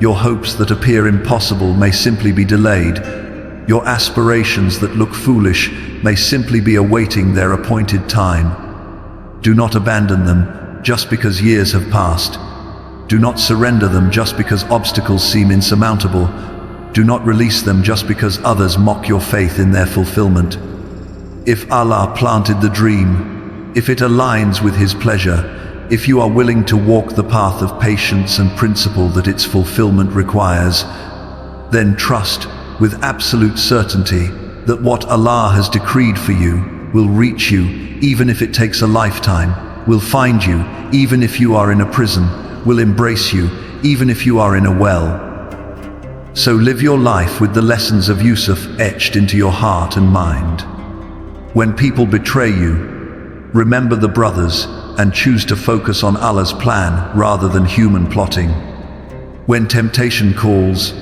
Your hopes that appear impossible may simply be delayed. Your aspirations that look foolish may simply be awaiting their appointed time. Do not abandon them just because years have passed. Do not surrender them just because obstacles seem insurmountable. Do not release them just because others mock your faith in their fulfillment. If Allah planted the dream, if it aligns with His pleasure, if you are willing to walk the path of patience and principle that its fulfillment requires, then trust with absolute certainty that what Allah has decreed for you will reach you, even if it takes a lifetime, will find you, even if you are in a prison, will embrace you, even if you are in a well. So live your life with the lessons of Yusuf etched into your heart and mind. When people betray you, remember the brothers and choose to focus on Allah's plan rather than human plotting. When temptation calls,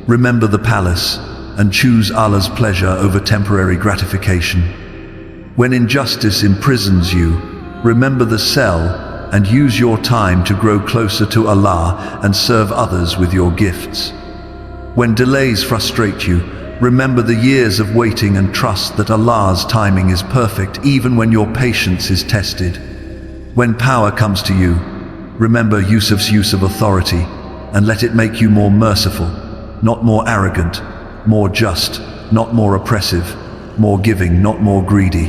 remember the palace and choose Allah's pleasure over temporary gratification. When injustice imprisons you, remember the cell and use your time to grow closer to Allah and serve others with your gifts. When delays frustrate you, remember the years of waiting and trust that Allah's timing is perfect even when your patience is tested. When power comes to you, remember Yusuf's use of authority and let it make you more merciful, not more arrogant, more just, not more oppressive, more giving, not more greedy.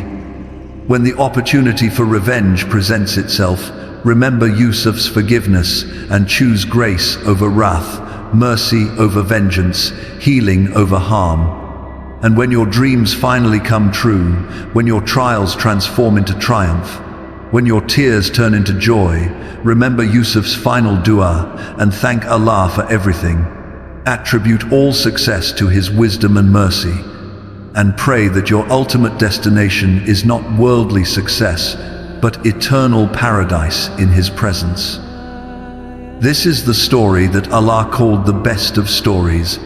When the opportunity for revenge presents itself, remember Yusuf's forgiveness and choose grace over wrath, mercy over vengeance, healing over harm. And when your dreams finally come true, when your trials transform into triumph, when your tears turn into joy, remember Yusuf's final dua and thank Allah for everything. Attribute all success to His wisdom and mercy, and pray that your ultimate destination is not worldly success, but eternal paradise in His presence. This is the story that Allah called the best of stories,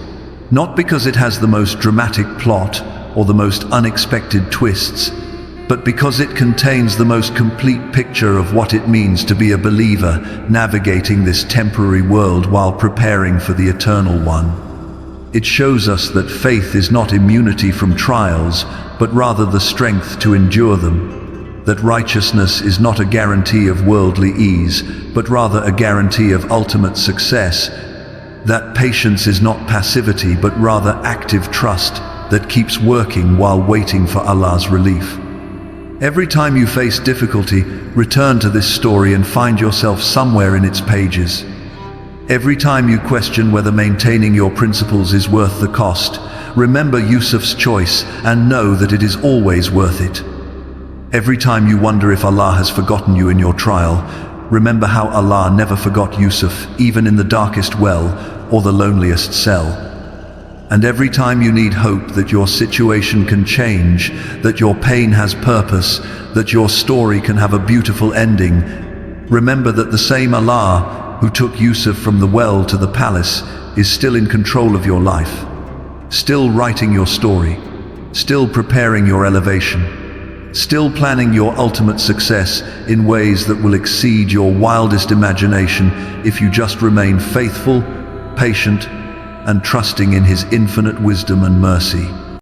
not because it has the most dramatic plot or the most unexpected twists, but because it contains the most complete picture of what it means to be a believer navigating this temporary world while preparing for the eternal one. It shows us that faith is not immunity from trials, but rather the strength to endure them. That righteousness is not a guarantee of worldly ease, but rather a guarantee of ultimate success. That patience is not passivity, but rather active trust that keeps working while waiting for Allah's relief. Every time you face difficulty, return to this story and find yourself somewhere in its pages. Every time you question whether maintaining your principles is worth the cost, remember Yusuf's choice and know that it is always worth it. Every time you wonder if Allah has forgotten you in your trial, remember how Allah never forgot Yusuf, even in the darkest well or the loneliest cell. And every time you need hope that your situation can change, that your pain has purpose, that your story can have a beautiful ending, remember that the same Allah who took Yusuf from the well to the palace is still in control of your life, still writing your story, still preparing your elevation, still planning your ultimate success in ways that will exceed your wildest imagination if you just remain faithful, patient, and trusting in His infinite wisdom and mercy.